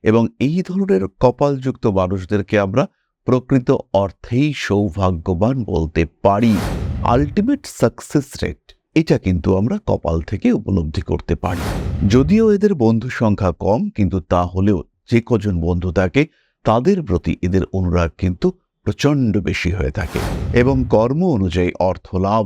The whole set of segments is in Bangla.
এবং এই ধরনের কপালযুক্ত মানুষদেরকে আমরা প্রকৃত অর্থেই সৌভাগ্যবান বলতে পারি। আলটিমেট সাকসেস রেট এটা কিন্তু আমরা কপাল থেকে উপলব্ধি করতে পারি। যদিও এদের বন্ধু সংখ্যা কম, কিন্তু তা হলেও যে কজন বন্ধু থাকে তাদের প্রতি এদের অনুরাগ কিন্তু প্রচণ্ড বেশি হয়ে থাকে এবং কর্ম অনুযায়ী অর্থ লাভ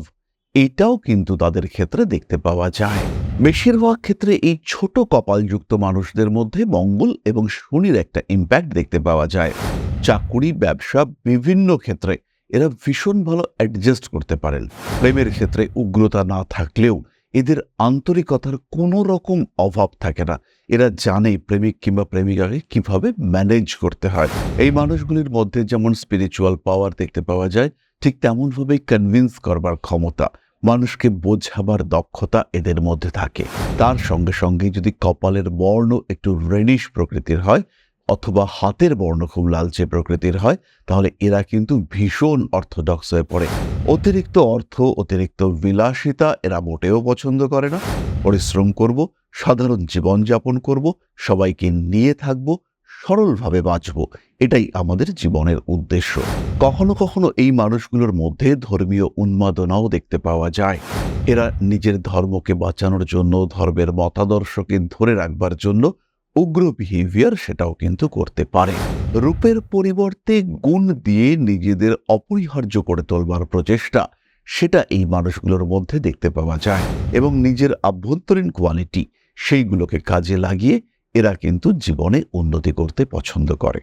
এটাও কিন্তু তাদের ক্ষেত্রে দেখতে পাওয়া যায়। বেশিরভাগ ক্ষেত্রে এই ছোট কপালযুক্ত মানুষদের মধ্যে মঙ্গল এবং শনির একটা ইম্প্যাক্ট দেখতে পাওয়া যায়। চাকুরি, ব্যবসা, বিভিন্ন ক্ষেত্রে এরা ভীষণ ভালো অ্যাডজাস্ট করতে পারেন। প্রেমের ক্ষেত্রে উগ্রতা না থাকলেও এদের আন্তরিকতার কোনো রকম অভাব থাকে না। এরা জানে প্রেমিক কিংবা প্রেমিকাকে কিভাবে ম্যানেজ করতে হয়। এই মানুষগুলির মধ্যে যেমন স্পিরিচুয়াল পাওয়ার দেখতে পাওয়া যায়, ঠিক তেমনভাবেই কনভিন্স করবার ক্ষমতা, মানুষকে বোঝাবার দক্ষতা এদের মধ্যে থাকে। তার সঙ্গে সঙ্গে যদি কপালের বর্ণ একটু রেডিশ প্রকৃতির হয় অথবা হাতের বর্ণ খুব লালচে প্রকৃতির হয়, তাহলে এরা কিন্তু ভীষণ অর্থোডক্স হয়ে পড়ে। অতিরিক্ত অর্থ, অতিরিক্ত বিলাসিতা এরা মোটেও পছন্দ করে না। পরিশ্রম করব, সাধারণ জীবনযাপন করব, সবাইকে নিয়ে থাকব, সরলভাবে বাঁচব, এটাই আমাদের জীবনের উদ্দেশ্য। কখনো কখনো এই মানুষগুলোর মধ্যে ধর্মীয় উন্মাদনাও দেখতে পাওয়া যায়। এরা নিজের ধর্মকে বাঁচানোর জন্য, ধর্মের মতাদর্শকে ধরে রাখবার জন্য উগ্র বিহেভিয়ার সেটাও কিন্তু করতে পারে। রূপের পরিবর্তে গুণ দিয়ে নিজেদের অপরিহার্য করে তোলবার প্রচেষ্টা, সেটা এই মানুষগুলোর মধ্যে দেখতে পাওয়া যায় এবং নিজের আভ্যন্তরীণ কোয়ালিটি সেইগুলোকে কাজে লাগিয়ে এরা কিন্তু জীবনে উন্নতি করতে পছন্দ করে।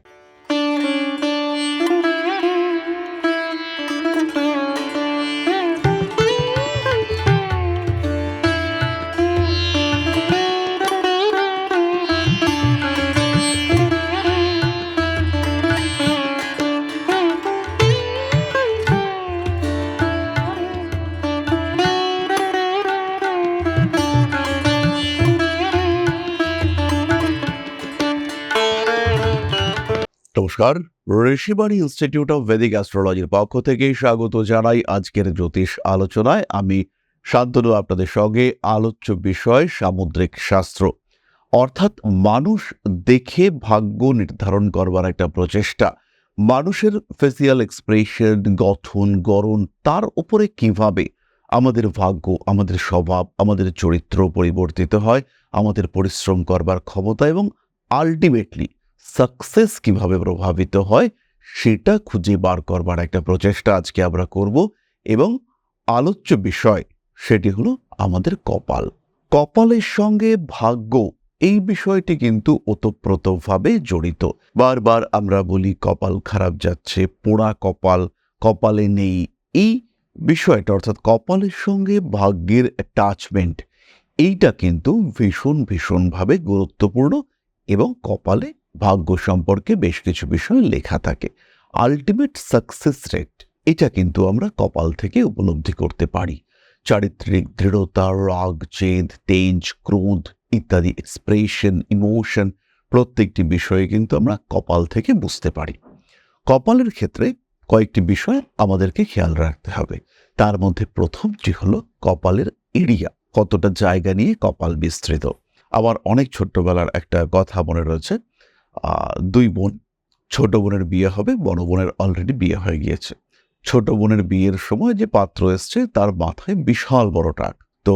নমস্কার, ঋষিবাণী ইনস্টিটিউট অফ ভেদিক অ্যাস্ট্রোলজির পক্ষ থেকে স্বাগত জানাই আজকের জ্যোতিষ আলোচনায়। আমি শান্তনু, আপনাদের সঙ্গে। আলোচ্য বিষয় সামুদ্রিক শাস্ত্র, অর্থাৎ মানুষ দেখে ভাগ্য নির্ধারণ করবার একটা প্রচেষ্টা। মানুষের ফেসিয়াল এক্সপ্রেশন, গঠন, গড়ন, তার উপরে কিভাবে আমাদের ভাগ্য, আমাদের স্বভাব, আমাদের চরিত্র পরিবর্তিত হয়, আমাদের পরিশ্রম করবার ক্ষমতা এবং আলটিমেটলি সাকসেস কিভাবে প্রভাবিত হয়, সেটা খুঁজে বার করবার একটা প্রচেষ্টা আজকে আমরা করব। এবং আলোচ্য বিষয় সেটি হলো আমাদের কপাল। কপালের সঙ্গে ভাগ্য এই বিষয়টি কিন্তু ওতপ্রোতভাবে জড়িত। বারবার আমরা বলি কপাল খারাপ যাচ্ছে, পোড়া কপাল, কপালে নেই। এই বিষয়টা অর্থাৎ কপালের সঙ্গে ভাগ্যের অ্যাটাচমেন্ট, এইটা কিন্তু ভীষণভাবে গুরুত্বপূর্ণ এবং কপালে ভাগ্য সম্পর্কে বেশ কিছু বিষয় লেখা থাকে। আলটিমেট সাকসেস রেট এটা কিন্তু আমরা কপাল থেকে উপলব্ধি করতে পারি। চারিত্রিক দৃঢ়তা, রাগ, জেদ, তেজ, ক্রোধ ইত্যাদি এক্সপ্রেশন, ইমোশন, প্রত্যেকটি বিষয়ে কিন্তু আমরা কপাল থেকে বুঝতে পারি। কপালের ক্ষেত্রে কয়েকটি বিষয় আমাদেরকে খেয়াল রাখতে হবে। তার মধ্যে প্রথমটি হলো কপালের এরিয়া, কতটা জায়গা নিয়ে কপাল বিস্তৃত। আমার অনেক ছোট্টবেলার একটা কথা মনে রয়েছে। দুই বোন, ছোট বোনের বিয়ে হবে, বড় বোনের অলরেডি বিয়ে হয়ে গিয়েছে। ছোট বোনের বিয়ের সময় যে পাত্র এসছে তার মাথায় বিশাল বড় টাক। তো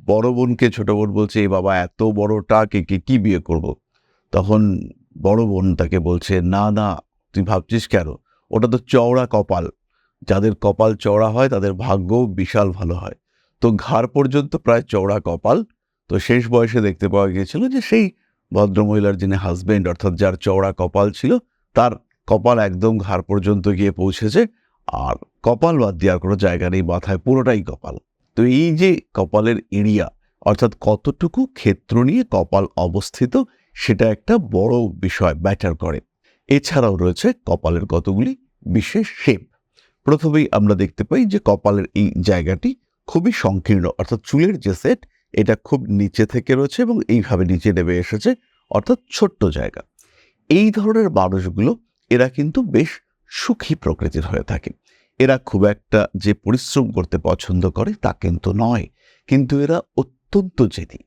বড় বোনকে ছোট বোন বলছে, এ বাবা, এত বড় টাক, একে কি বিয়ে করব? তখন বড় বোন তাকে বলছে, না না, তুই ভাবছিস কেন, ওটা তো চওড়া কপাল। যাদের কপাল চওড়া হয় তাদের ভাগ্য বিশাল ভালো হয়। তো ঘাড় পর্যন্ত প্রায় চওড়া কপাল। তো শেষ বয়সে দেখতে পাওয়া গিয়েছিল যে সেই ভদ্রমহিলার যিনি হাজবেন্ড, অর্থাৎ যার চওড়া কপাল ছিল, তার কপাল একদম ঘাড় পর্যন্ত গিয়ে পৌঁছেছে, আর কপাল বাদ দিয়ে আর কোনো জায়গা নেই, মাথায় পুরোটাই কপাল। তো এই যে কপালের এরিয়া, অর্থাৎ কতটুকু ক্ষেত্র নিয়ে কপাল অবস্থিত, সেটা একটা বড় বিষয় ম্যাটার করে। এছাড়াও রয়েছে কপালের কতগুলি বিশেষ শেপ। প্রথমেই আমরা দেখতে পাই যে কপালের এই জায়গাটি খুবই সংকীর্ণ, অর্থাৎ চুলের যে সেট, এটা খুব নিচে থেকে রয়েছে এবং এইভাবে নিচে নেমে এসেছে, অর্থাৎ ছোট্ট জায়গা। এই ধরনের মানুষগুলো এরা কিন্তু বেশ সুখী প্রকৃতির হয়ে থাকে। এরা খুব একটা যে পরিশ্রম করতে পছন্দ করে তা কিন্তু নয়, কিন্তু এরা অত্যন্ত জেদি।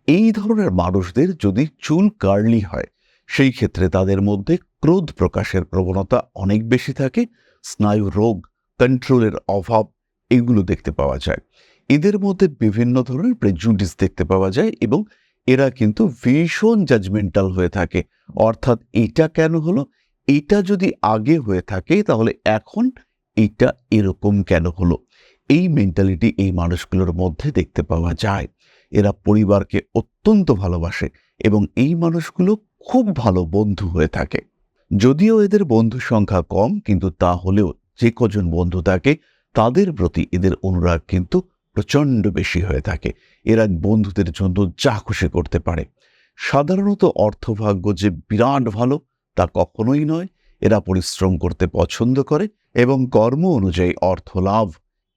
এই ধরনের মানুষদের যদি চুল কার্লি হয়, সেই ক্ষেত্রে তাদের মধ্যে ক্রোধ প্রকাশের প্রবণতা অনেক বেশি থাকে, স্নায়ু রোগ, কন্ট্রোলের অভাব এগুলো দেখতে পাওয়া যায়। এদের মধ্যে বিভিন্ন ধরনের প্রেজুডিস দেখতে পাওয়া যায় এবং এরা কিন্তু ভীষণ জাজমেন্টাল হয়ে থাকে, অর্থাৎ এটা কেন হলো, এটা যদি আগে হয়ে থাকে তাহলে এখন এটা এরকম কেন হলো, এই মেন্টালিটি এই মানুষগুলোর মধ্যে দেখতে পাওয়া যায়। এরা পরিবারকে অত্যন্ত ভালোবাসে এবং এই মানুষগুলো খুব ভালো বন্ধু হয়ে থাকে। যদিও এদের বন্ধু সংখ্যা কম, কিন্তু তা হলেও যে কজন বন্ধু থাকে তাদের প্রতি এদের অনুরাগ কিন্তু প্রচণ্ড বেশি হয়ে থাকে। এরা বন্ধুদের জন্য যা খুশি করতে পারে। সাধারণত অর্থভাগ্য যে বিরাট ভালো তা কখনোই নয়। এরা পরিশ্রম করতে পছন্দ করে এবং কর্ম অনুযায়ী অর্থ লাভ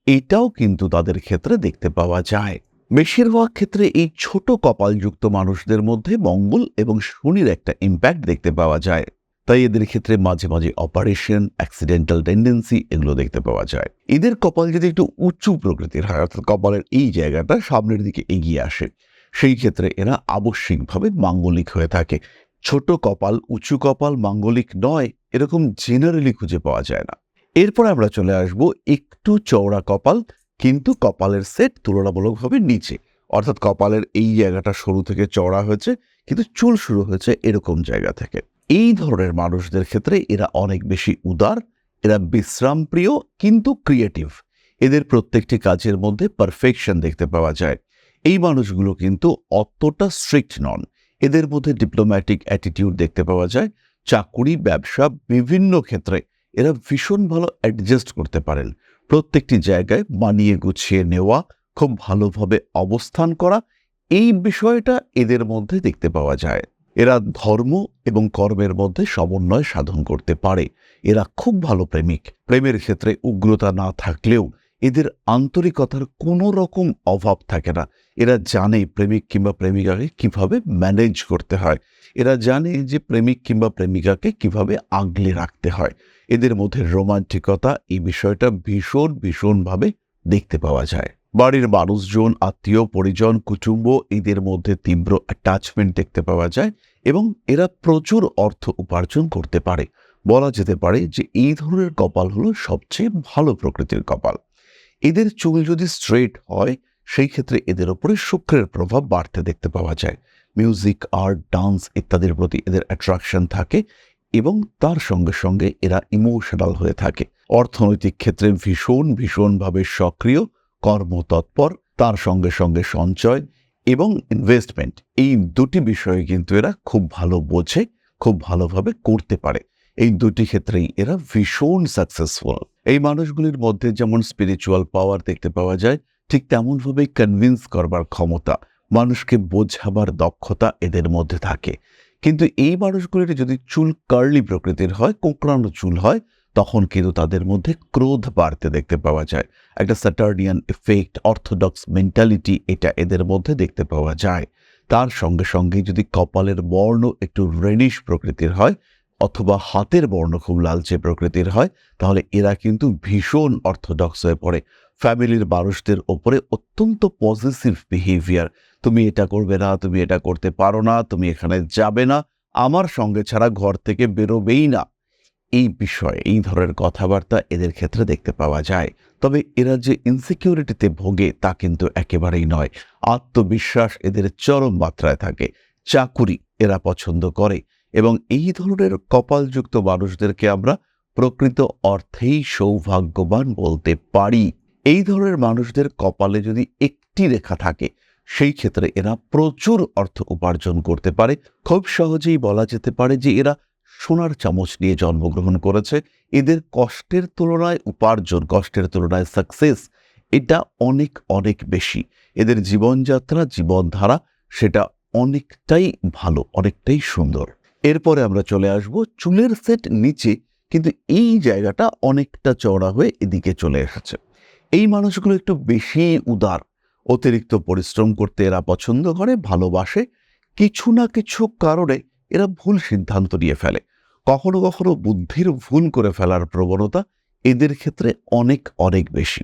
এটাও কিন্তু তাদের ক্ষেত্রে দেখতে পাওয়া যায়। বেশিরভাগ ক্ষেত্রে এই ছোট কপালযুক্ত মানুষদের মধ্যে মঙ্গল এবং শনির একটা ইম্প্যাক্ট দেখতে পাওয়া যায়। তাই এদের ক্ষেত্রে মাঝে মাঝে অপারেশন, অ্যাক্সিডেন্টাল টেন্ডেন্সি এগুলো দেখতে পাওয়া যায়। এদের কপাল যদি একটু উঁচু প্রকৃতির হয়, অর্থাৎ কপালের এই জায়গাটা সামনের দিকে এগিয়ে আসে, সেই ক্ষেত্রে এরা আবশ্যিকভাবে মাঙ্গলিক হয়ে থাকে। ছোট কপাল, উঁচু কপাল মাঙ্গলিক নয় এরকম জেনারেলি খুঁজে পাওয়া যায় না। এরপর আমরা চলে আসব একটু চওড়া কপাল, কিন্তু কপালের সেট তুলনামূলকভাবে নিচে, অর্থাৎ কপালের এই জায়গাটা সরু থেকে চওড়া হয়েছে কিন্তু চুল শুরু হয়েছে এরকম জায়গা থেকে। এই ধরনের মানুষদের ক্ষেত্রে এরা অনেক বেশি উদার, এরা বিশ্রাম প্রিয় কিন্তু ক্রিয়েটিভ। এদের প্রত্যেকটি কাজের মধ্যে পারফেকশন দেখতে পাওয়া যায়। এই মানুষগুলো কিন্তু অতটা স্ট্রিক্ট নন। এদের মধ্যে ডিপ্লোম্যাটিক অ্যাটিটিউড দেখতে পাওয়া যায়। চাকুরি, ব্যবসা বিভিন্ন ক্ষেত্রে এরা ভীষণ ভালো অ্যাডজাস্ট করতে পারেন। প্রত্যেকটি জায়গায় মানিয়ে গুছিয়ে নেওয়া, খুব ভালোভাবে অবস্থান করা, এই বিষয়টা এদের মধ্যে দেখতে পাওয়া যায়। এরা ধর্ম এবং কর্মের মধ্যে সমন্বয় সাধন করতে পারে। এরা খুব ভালো প্রেমিক। প্রেমের ক্ষেত্রে উগ্রতা না থাকলেও এদের আন্তরিকতার কোনো রকম অভাব থাকে না। এরা জানে প্রেমিক কিংবা প্রেমিকাকে কিভাবে ম্যানেজ করতে হয়। এরা জানে যে প্রেমিক কিংবা প্রেমিকাকে কিভাবে আগলে রাখতে হয়। এদের মধ্যে রোমান্টিকতা এই বিষয়টা ভীষণভাবে দেখতে পাওয়া যায়। বাড়ির মানুষজন, আত্মীয় পরিজন, কুটুম্ব এদের মধ্যে তীব্র অ্যাটাচমেন্ট দেখতে পাওয়া যায় এবং এরা প্রচুর অর্থ উপার্জন করতে পারে। বলা যেতে পারে যে এই ধরনের কপাল হলো সবচেয়ে ভালো প্রকৃতির কপাল। এদের চুল যদি স্ট্রেট হয় সেই ক্ষেত্রে এদের উপরে শুক্রের প্রভাব বাড়তে দেখতে পাওয়া যায়। মিউজিক, আর্ট, ডান্স ইত্যাদির প্রতি এদের অ্যাট্রাকশন থাকে এবং তার সঙ্গে সঙ্গে এরা ইমোশনাল হয়ে থাকে। অর্থনৈতিক ক্ষেত্রে ভীষণভাবে সক্রিয়, কর্মতৎপর, তার সঙ্গে সঙ্গে সঞ্চয় এবং ইনভেস্টমেন্ট এই দুটি বিষয়ে কিন্তু এরা খুব ভালো বোঝে, খুব ভালোভাবে করতে পারে। এই দুটি ক্ষেত্রেই এরা ভীষণ সাকসেসফুল। এই মানুষগুলির মধ্যে যেমন স্পিরিচুয়াল পাওয়ার দেখতে পাওয়া যায়, ঠিক তেমনভাবেই কনভিন্স করবার ক্ষমতা, মানুষকে বোঝাবার দক্ষতা এদের মধ্যে থাকে। কিন্তু এই মানুষগুলির যদি চুল কার্লি প্রকৃতির হয়, কোঁকড়ানো চুল হয়, তখন কিন্তু তাদের মধ্যে ক্রোধ বাড়তে দেখতে পাওয়া যায়। একটা স্যাটার্নিয়ান এফেক্ট, অর্থোডক্স মেন্টালিটি এটা এদের মধ্যে দেখতে পাওয়া যায়। তার সঙ্গে সঙ্গে যদি কপালের বর্ণ একটু রেডিশ প্রকৃতির হয় অথবা হাতের বর্ণ খুব লালচে প্রকৃতির হয়, তাহলে এরা কিন্তু ভীষণ অর্থোডক্স হয়ে পড়ে। ফ্যামিলির মানুষদের ওপরে অত্যন্ত পজিটিভ বিহেভিয়ার। তুমি এটা করবে না, তুমি এটা করতে পারো না, তুমি এখানে যাবে না, আমার সঙ্গে ছাড়া ঘর থেকে বেরোবেই না, এই বিষয়ে এই ধরনের কথাবার্তা এদের ক্ষেত্রে দেখতে পাওয়া যায়। তবে এরা যে ইনসিকিউরিটিতে ভোগে তা কিন্তু একেবারেই নয়। আত্মবিশ্বাস এদের চরম মাত্রায় থাকে। চাকুরি এরা পছন্দ করে এবং এই ধরনের কপালযুক্ত মানুষদেরকে আমরা প্রকৃত অর্থেই সৌভাগ্যবান বলতে পারি। এই ধরনের মানুষদের কপালে যদি একটি রেখা থাকে সেই ক্ষেত্রে এরা প্রচুর অর্থ উপার্জন করতে পারে। খুব সহজেই বলা যেতে পারে যে এরা সোনার চামচ নিয়ে জন্মগ্রহণ করেছে। এদের কষ্টের তুলনায় উপার্জন, কষ্টের তুলনায় সাকসেস এটা অনেক বেশি। এদের জীবনযাত্রা, জীবনধারা সেটা অনেকটাই ভালো, অনেকটাই সুন্দর। এরপরে আমরা চলে আসব চুলের সেট নিচে, কিন্তু এই জায়গাটা অনেকটা চওড়া হয়ে এদিকে চলে এসেছে। এই মানুষগুলো একটু বেশি উদার, অতিরিক্ত পরিশ্রম করতে এরা পছন্দ করে, ভালোবাসে। কিছু না কিছু কারণে এরা ভুল সিদ্ধান্ত নিয়ে ফেলে। কখনো কখনো বুদ্ধির ভুল করে ফেলার প্রবণতা এদের ক্ষেত্রে অনেক বেশি।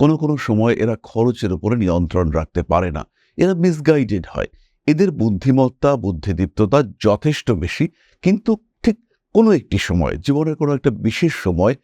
কোনো কোনো সময় এরা খরচের উপরে নিয়ন্ত্রণ রাখতে পারে না, এরা মিসগাইডেড হয়। এদের বুদ্ধিমত্তা, বুদ্ধিদীপ্ততা যথেষ্ট বেশি, কিন্তু ঠিক কোনো একটি সময়, জীবনের কোনো একটা বিশেষ সময়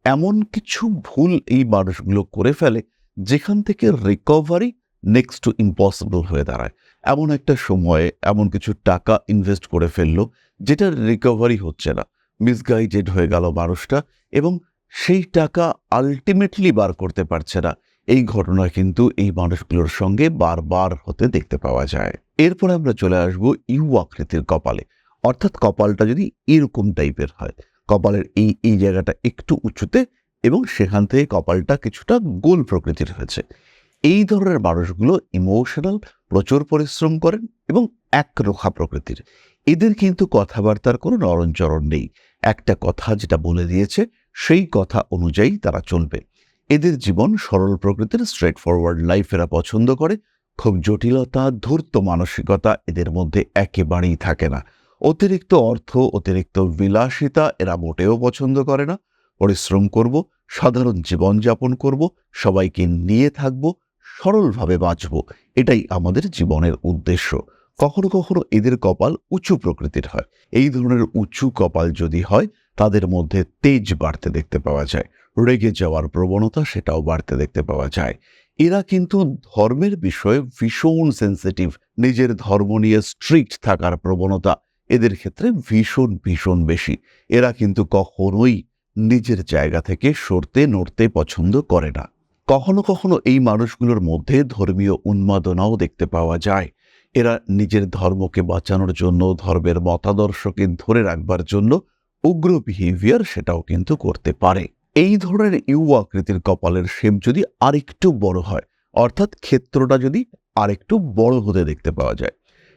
এমন কিছু ভুল এই মানুষগুলো করে ফেলে যেখান থেকে রিকভারি নেক্সট টু ইম্পসিবল হয়ে দাঁড়ায়। এমন একটা সময়ে এমন কিছু টাকা ইনভেস্ট করে ফেললো যেটার রিকভারি হচ্ছে না, মিসগাইডেড হয়ে গেল মানুষটা, এবং সেই টাকা আলটিমেটলি বার করতে পারছে না। এই ঘটনা কিন্তু এই মানুষগুলোর সঙ্গে বারবার হতে দেখতে পাওয়া যায়। এরপরে আমরা চলে আসবো ইউ আকৃতির কপালে, অর্থাৎ কপালটা যদি এরকম টাইপের হয়, কপালের এই জায়গাটা একটু উঁচুতে এবং সেখান থেকে কপালটা কিছুটা গোল প্রকৃতির হয়েছে। এই ধরনের মানুষগুলো ইমোশনাল, প্রচুর পরিশ্রম করেন এবং একরোখা প্রকৃতির। এদের কিন্তু কথাবার্তার কোনো নরণচরণ নেই। একটা কথা যেটা বলে দিয়েছে সেই কথা অনুযায়ী তারা চলবে। এদের জীবন সরল প্রকৃতির, স্ট্রেট ফরওয়ার্ড লাইফ এরা পছন্দ করে। খুব জটিলতা, ধূর্ত মানসিকতা এদের মধ্যে একেবারেই থাকে না। অতিরিক্ত অর্থ, অতিরিক্ত বিলাসিতা এরা মোটেও পছন্দ করে না। পরিশ্রম করব, সাধারণ জীবনযাপন করব, সবাইকে নিয়ে থাকব, সরলভাবে বাঁচব, এটাই আমাদের জীবনের উদ্দেশ্য। কখনো কখনো এদের কপাল উঁচু প্রকৃতির হয়। এই ধরনের উঁচু কপাল যদি হয়, তাদের মধ্যে তেজ বাড়তে দেখতে পাওয়া যায়, রেগে যাওয়ার প্রবণতা সেটাও বাড়তে দেখতে পাওয়া যায়। এরা কিন্তু ধর্মের বিষয়ে ভীষণ সেন্সিটিভ। নিজের ধর্ম নিয়ে স্ট্রিক্ট থাকার প্রবণতা এদের ক্ষেত্রে ভীষণ ভীষণ বেশি। এরা কিন্তু কখনোই নিজের জায়গা থেকে সরতে নড়তে পছন্দ করে না। কখনো কখনো এই মানুষগুলোর মধ্যে ধর্মীয় উন্মাদনাও দেখতে পাওয়া যায়। এরা নিজের ধর্মকে বাঁচানোর জন্য, ধর্মের মতাদর্শকে ধরে রাখবার জন্য উগ্র বিহেভিয়ার সেটাও কিন্তু করতে পারে। এই ধরনের ইউ আকৃতির কপালের শেপ যদি আরেকটু বড় হয়, অর্থাৎ ক্ষেত্রটা যদি আরেকটু বড় হতে দেখতে পাওয়া যায়,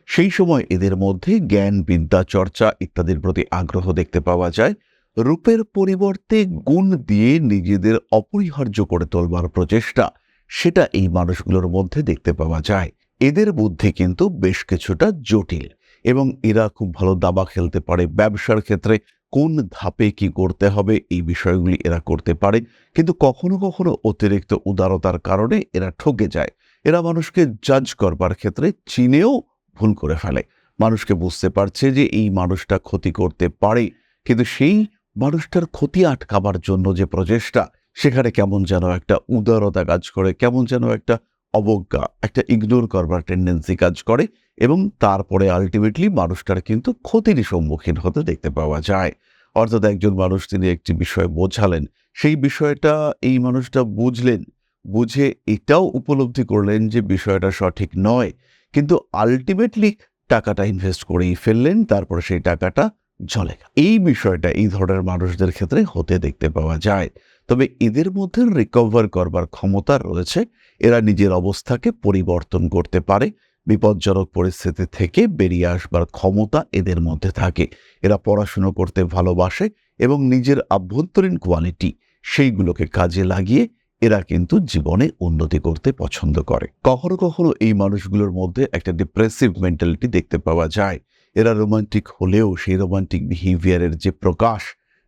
সেই সময় এদের মধ্যে জ্ঞান, বিদ্যা চর্চা ইত্যাদির প্রতি আগ্রহ দেখতে পাওয়া যায়। রূপের পরিবর্তে গুণ দিয়ে নিজেদের অপরিহার্য করে তোলবার প্রচেষ্টা, সেটা এই মানুষগুলোর মধ্যে দেখতে পাওয়া যায়। এদের বুদ্ধি কিন্তু বেশ কিছুটা জটিল এবং এরা খুব ভালো দাবা খেলতে পারে। ব্যবসার ক্ষেত্রে কোন ধাপে কি করতে হবে এই বিষয়গুলি এরা করতে পারে, কিন্তু কখনো কখনো অতিরিক্ত উদারতার কারণে এরা ঠকে যায়। এরা মানুষকে জাজ করবার ক্ষেত্রে চিনেও ভুল করে ফেলে। মানুষকে বুঝতে পারছে যে এই মানুষটা ক্ষতি করতে পারে, কিন্তু সেই মানুষটার ক্ষতি আটকাবার জন্য যে প্রচেষ্টা, সেখানে কেমন যেন একটা উদারতা কাজ করে, কেমন যেন একটা অবজ্ঞা, একটা ইগনোর করবার টেন্ডেন্সি কাজ করে, এবং তারপরে আলটিমেটলি মানুষটার কিন্তু ক্ষতির সম্মুখীন হতে দেখতে পাওয়া যায়। অর্থাৎ একজন মানুষ, তিনি একটি বিষয় বোঝালেন, সেই বিষয়টা এই মানুষটা বুঝলেন, বুঝে এটাও উপলব্ধি করলেন যে বিষয়টা সঠিক নয়, কিন্তু আলটিমেটলি টাকাটা ইনভেস্ট করেই ফেললেন, তারপরে সেই টাকাটা ঝলে গেল। এই বিষয়টা এই ধরনের মানুষদের ক্ষেত্রে হতে দেখতে পাওয়া যায়। তবে এদের মধ্যে রিকভার করবার ক্ষমতা রয়েছে। এরা নিজের অবস্থাকে পরিবর্তন করতে পারে। বিপজ্জনক পরিস্থিতি থেকে বেরিয়ে আসবার ক্ষমতা এদের মধ্যে থাকে। এরা পড়াশুনো করতে ভালোবাসে এবং নিজের আভ্যন্তরীণ কোয়ালিটি সেইগুলোকে কাজে লাগিয়ে এরা কিন্তু জীবনে উন্নতি করতে পছন্দ করে। কখনো কখনো এই মানুষগুলোর মধ্যে একটা ডিপ্রেসিভ মেন্টালিটি দেখতে পাওয়া যায়। এরা রোমান্টিক হলেও সেই রোমান্টিক বিহেভিয়ারের যে প্রকাশ,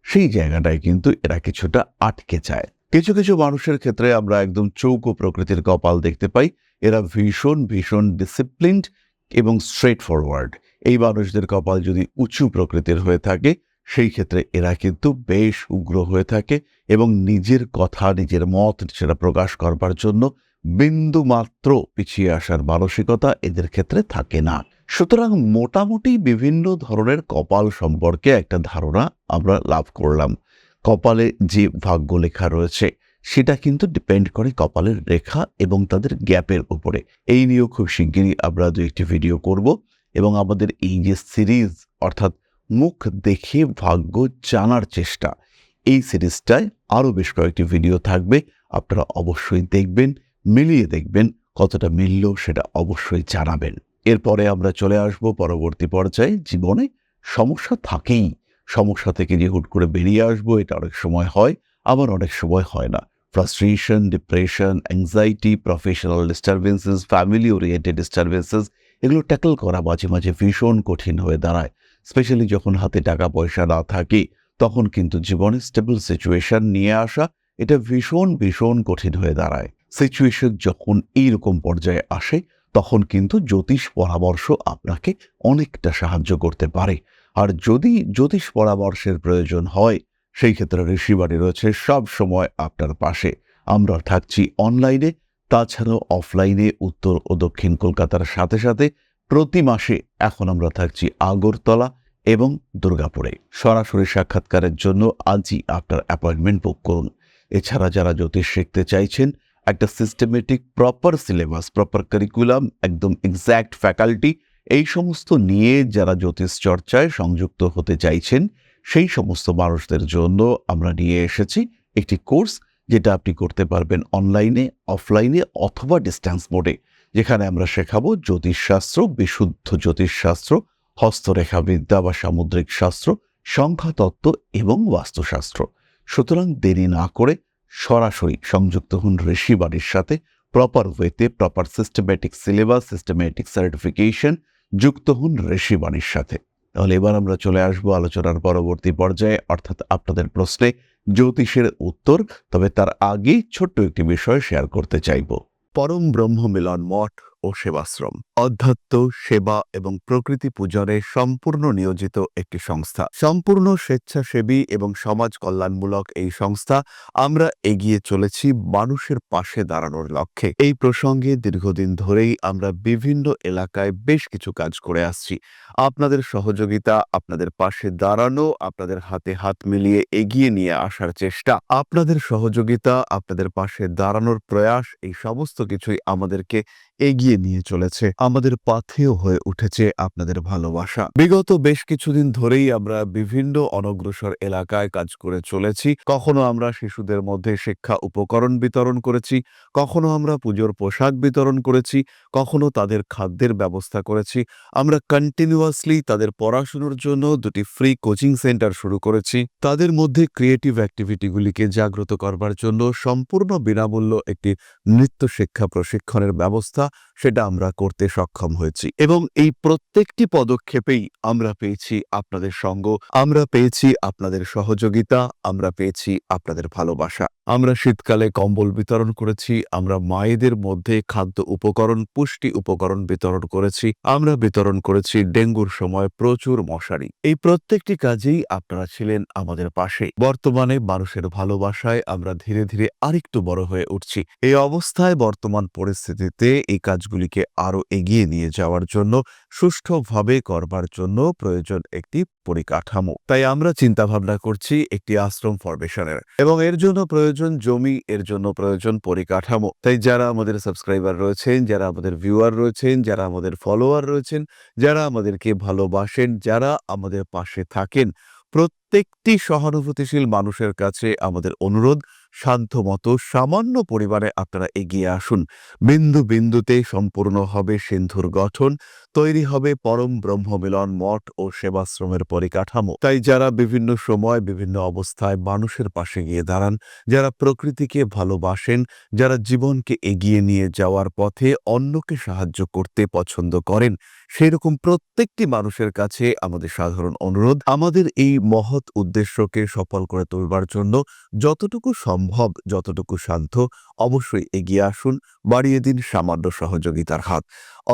সেই জায়গাটায় কিন্তু এরা কিছুটা আটকে যায়। কিছু কিছু মানুষের ক্ষেত্রে আমরা একদম চৌকো প্রকৃতির কপাল দেখতে পাই। এরা ভীষণ ভীষণ ডিসিপ্লিনড এবং স্ট্রেট ফরওয়ার্ড। এই মানুষদের কপাল যদি উঁচু প্রকৃতির হয়ে থাকে, সেই ক্ষেত্রে এরা কিন্তু বেশ উগ্র হয়ে থাকে এবং নিজের কথা, নিজের মত সেটা প্রকাশ করবার জন্য বিন্দু মাত্র পিছিয়ে আসার মানসিকতা এদের ক্ষেত্রে থাকে না। সুতরাং মোটামুটি বিভিন্ন ধরনের কপাল সম্পর্কে একটা ধারণা আমরা লাভ করলাম। কপালে যে ভাগ্য লেখা রয়েছে সেটা কিন্তু ডিপেন্ড করে কপালের রেখা এবং তাদের গ্যাপের উপরে। এই নিয়েও খুব শিগগিরই আমরা দু একটি ভিডিও করব, এবং আমাদের এই যে সিরিজ, অর্থাৎ মুখ দেখে ভাগ্য জানার চেষ্টা, এই সিরিজটায় আরও বেশ কয়েকটি ভিডিও থাকবে। আপনারা অবশ্যই দেখবেন, মিলিয়ে দেখবেন, কতটা মিলল সেটা অবশ্যই জানাবেন। এরপরে আমরা চলে আসব পরবর্তী পর্যায়ে। জীবনে সমস্যা থাকেই, সমস্যা থেকে যে হুট করে বেরিয়ে আসবো এটা অনেক সময় হয়, আবার অনেক সময় হয় না। Frustration, depression, anxiety, professional disturbances, family oriented disturbances, এগুলো ট্যাকল করা মাঝে মাঝে ভীষণ কঠিন হয়ে দাঁড়ায়। স্পেশালি যখন হাতে টাকা পয়সা না থাকে, তখন কিন্তু জীবনে স্টেবল সিচুয়েশন নিয়ে আসা এটা ভীষণ ভীষণ কঠিন হয়ে দাঁড়ায়। সিচুয়েশন যখন এইরকম পর্যায়ে আসে, তখন কিন্তু জ্যোতিষ পরামর্শ আপনাকে অনেকটা সাহায্য করতে পারে। আর যদি জ্যোতিষ পরামর্শের প্রয়োজন হয়, সেই ক্ষেত্রে ঋষিবাণী রয়েছে সব সময় আপনার পাশে। আমরা থাকছি অনলাইনে, তাছাড়াও অফলাইনে উত্তর ও দক্ষিণ কলকাতার সাথে সাথে প্রতি মাসে এখন আমরা থাকছি আগরতলা এবং দুর্গাপুরে। সরাসরি সাক্ষাৎকারের জন্য আজই আপনার অ্যাপয়েন্টমেন্ট বুক করুন। এছাড়া যারা জ্যোতিষ শিখতে চাইছেন, একটা systematic proper syllabus, proper curriculum, একদম এক্স্যাক্ট ফ্যাকাল্টি, এই সমস্ত নিয়ে যারা জ্যোতিষ চর্চায় সংযুক্ত হতে চাইছেন, সেই সমস্ত মানুষদের জন্য আমরা নিয়ে এসেছি একটি কোর্স, যেটা আপনি করতে পারবেন অনলাইনে, অফলাইনে অথবা ডিস্ট্যান্স মোডে, যেখানে আমরা শেখাবো জ্যোতিষশাস্ত্র, বিশুদ্ধ জ্যোতিষশাস্ত্র, হস্তরেখাবিদ্যা বা সামুদ্রিক শাস্ত্র, সংখ্যাতত্ত্ব এবং বাস্তুশাস্ত্র। সুতরাং দেরি না করে সরাসরি সংযুক্ত হন ঋষিবাণীর সাথে। প্রপার ওয়েতে, proper systematic syllabus, systematic certification, যুক্ত হন ঋষিবাণীর সাথে। তাহলে এবার আমরা চলে আসবো আলোচনার পরবর্তী পর্যায়ে, অর্থাৎ আপনাদের প্রশ্নে জ্যোতিষের উত্তর। তবে তার আগে ছোট্ট একটি বিষয় শেয়ার করতে চাইব। পরম ব্রহ্ম মিলন মঠ ও সেবাশ্রম অধ্যাত্ম, সেবা এবং প্রকৃতি পূজনে সম্পূর্ণ নিয়োজিত একটি সংস্থা। সম্পূর্ণ স্বেচ্ছাসেবী এবং সমাজ কল্যাণমূলক এই সংস্থা আমরা এগিয়ে চলেছি মানুষের পাশে দাঁড়ানোর লক্ষ্যে। এই প্রসঙ্গে দীর্ঘদিন ধরেই আমরা বিভিন্ন এলাকায় বেশ কিছু কাজ করে আসছি। আপনাদের সহযোগিতা, আপনাদের পাশে দাঁড়ানো, আপনাদের হাতে হাত মিলিয়ে এগিয়ে নিয়ে আসার চেষ্টা, আপনাদের সহযোগিতা, আপনাদের পাশে দাঁড়ানোর প্রয়াস, এই সমস্ত কিছুই আমাদেরকে এগিয়ে নিয়ে চলেছে। আমাদের পাথেয় হয়ে উঠেছে আপনাদের ভালোবাসা। বিগত বেশ কিছুদিন ধরেই আমরা বিভিন্ন অনগ্রসর এলাকায় কাজ করে চলেছি। কখনো আমরা শিশুদের মধ্যে শিক্ষা উপকরণ বিতরণ করেছি, কখনো আমরা পুজোর পোশাক বিতরণ করেছি, কখনো তাদের খাদ্যের ব্যবস্থা করেছি। আমরা কন্টিনিউয়াসলি তাদের পড়াশোনার জন্য 2টি ফ্রি কোচিং সেন্টার শুরু করেছি। তাদের মধ্যে ক্রিয়েটিভ অ্যাক্টিভিটিগুলিকে জাগ্রত করবার জন্য সম্পূর্ণ বিনামূল্য একটি নৃত্য শিক্ষা প্রশিক্ষণের ব্যবস্থা, সেটা আমরা করতে সক্ষম হয়েছি। এবং এই প্রত্যেকটি পদক্ষেপেই আমরা পেয়েছি আপনাদের সঙ্গ, আমরা পেয়েছি আপনাদের সহযোগিতা, আমরা পেয়েছি আপনাদের ভালোবাসা। আমরা শীতকালে কম্বল বিতরণ করেছি, আমরা মায়েদের মধ্যে খাদ্য উপকরণ, পুষ্টি উপকরণ বিতরণ করেছি, আমরা বিতরণ করেছি ডেঙ্গুর সময় প্রচুর মশারি। এই প্রত্যেকটি কাজেই আপনারা ছিলেন আমাদের পাশে। বর্তমানে মানুষের ভালোবাসায় আমরা ধীরে ধীরে আরেকটু বড় হয়ে উঠছি। এই অবস্থায় বর্তমান পরিস্থিতিতে এই কাজগুলিকে আরো এগিয়ে নিয়ে যাওয়ার জন্য, সুষ্ঠুভাবে করবার জন্য প্রয়োজন একটি পরিকাঠামো। তাই আমরা চিন্তা ভাবনা করছি একটি আশ্রম ফরমেশনের, এবং এর জন্য প্রয়োজন জমি, এর জন্য প্রয়োজন পরিকাঠামো। তাই যারা আমাদের সাবস্ক্রাইবার রয়েছেন, যারা আমাদের ভিউয়ার রয়েছেন, যারা আমাদের ফলোয়ার রয়েছেন, যারা আমাদেরকে ভালোবাসেন, যারা আমাদের পাশে থাকেন, প্রত্যেকটি সহানুভূতিশীল মানুষের কাছে আমাদের অনুরোধ, সাধ্যমতো সামান্য পরিমাণে আপনারা এগিয়ে আসুন। বিন্দু বিন্দুতে সম্পূর্ণ হবে সিন্ধুর গঠন, তৈরি হবে পরম ব্রহ্ম মিলন মঠ ও সেবাশ্রমের পরিকাঠামো। তাই যারা বিভিন্ন সময় বিভিন্ন অবস্থায় মানুষের পাশে গিয়ে দাঁড়ান, যারা প্রকৃতিকে ভালোবাসেন, যারা জীবনকে এগিয়ে নিয়ে যাওয়ার পথে অন্যকে সাহায্য করতে পছন্দ করেন, সেরকম প্রত্যেকটি মানুষের কাছে আমাদের সাধারণ অনুরোধ, আমাদের এই মহৎ উদ্দেশ্যকে সফল করে তুলবার জন্য যতটুকু সম্ভব, যতটুকু সাধ্য, অবশ্যই এগিয়ে আসুন, বাড়িয়ে দিন সামান্য সহযোগিতার হাত।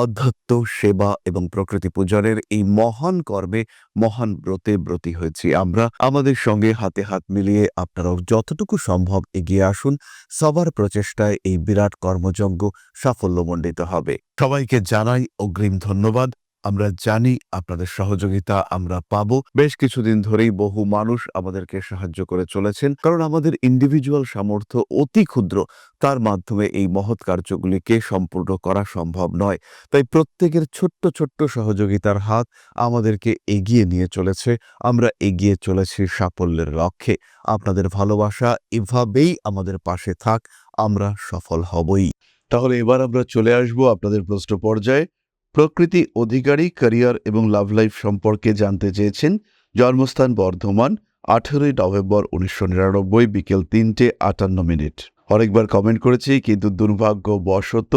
অধ্যাত্ম, সেবা এবং প্রকৃতি পূজনের এই মহান কর্মে, মহান ব্রতে ব্রতী হয়েছি আমরা। আমাদের সঙ্গে হাতে হাত মিলিয়ে আপনারাও যতটুকু সম্ভব এগিয়ে আসুন। সবার প্রচেষ্টায় এই বিরাট কর্মযজ্ঞ সাফল্যমণ্ডিত হবে। সবাইকে জানাই অগ্রিম ধন্যবাদ। আমরা জানি আপনাদের সহযোগিতা আমরা পাবো। বেশ কিছুদিন ধরেই বহু মানুষ আমাদেরকে সাহায্য করে চলেছেন, কারণ আমাদের ইন্ডিভিজুয়াল সামর্থ্য অতি ক্ষুদ্র, তার মাধ্যমে এই মহৎ কার্যগুলিকে সম্পূর্ণ করা সম্ভব নয়। তাই প্রত্যেকের ছোট্ট ছোট্ট সহযোগিতার হাত আমাদেরকে এগিয়ে নিয়ে চলেছে। আমরা এগিয়ে চলেছি সাফল্যের লক্ষ্যে। আপনাদের ভালোবাসা এভাবেই আমাদের পাশে থাক, আমরা সফল হবই। তাহলে এবার আমরা চলে আসব আপনাদের প্রশ্ন পর্যায়ে। প্রকৃতি অধিকারী ক্যারিয়ার এবং লাভ লাইফ সম্পর্কে জানতে চেয়েছেন। জন্মস্থান বর্ধমান, 18ই নভেম্বর 1999, বিকেল 3:58। অনেকবার কমেন্ট করেছি, কিন্তু দুর্ভাগ্যবশত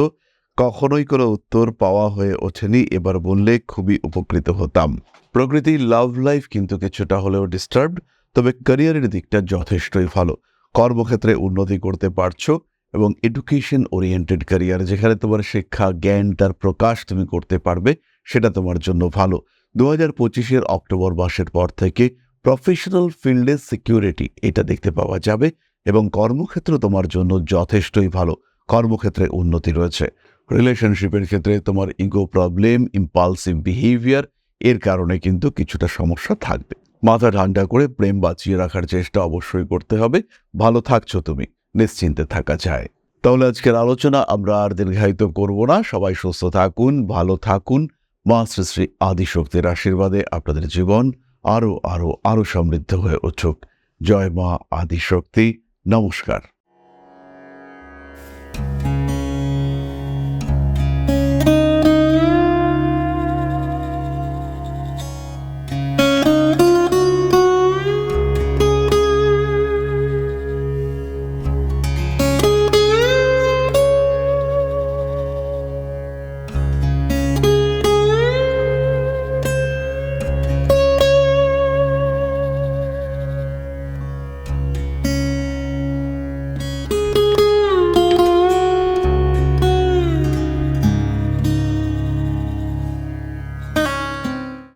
কখনোই কোনো উত্তর পাওয়া হয়ে ওঠেনি। এবার বললে খুবই উপকৃত হতাম। প্রকৃতির লাভ লাইফ কিন্তু কিছুটা হলেও ডিস্টার্বড, তবে ক্যারিয়ারের দিকটা যথেষ্টই ভালো। কর্মক্ষেত্রে উন্নতি করতে পারছো এবং এডুকেশন ওরিয়েন্টেড ক্যারিয়ার, যেখানে তোমার শিক্ষা জ্ঞানটার প্রকাশ তুমি করতে পারবে, সেটা তোমার জন্য ভালো। 2025-এর অক্টোবর মাসের পর থেকে প্রফেশনাল ফিল্ডে সিকিউরিটি এটা দেখতে পাওয়া যাবে এবং কর্মক্ষেত্র তোমার জন্য যথেষ্টই ভালো। কর্মক্ষেত্রে উন্নতি রয়েছে। রিলেশনশিপের ক্ষেত্রে তোমার ইগো প্রবলেম, ইম্পালসিভ বিহেভিয়ার এর কারণে কিন্তু কিছুটা সমস্যা থাকবে। মাথা ঠান্ডা করে প্রেম বাঁচিয়ে রাখার চেষ্টা অবশ্যই করতে হবে। ভালো থাকছো তুমি, নিশ্চিন্তে থাকা যায়। তাহলে আজকের আলোচনা আমরা আর দীর্ঘায়িত করব না। সবাই সুস্থ থাকুন, ভালো থাকুন। মা শ্রী শ্রী আদিশক্তির আশীর্বাদে আপনাদের জীবন আরো আরো আরো সমৃদ্ধ হয়ে উঠুক। জয় মা আদিশক্তি। নমস্কার।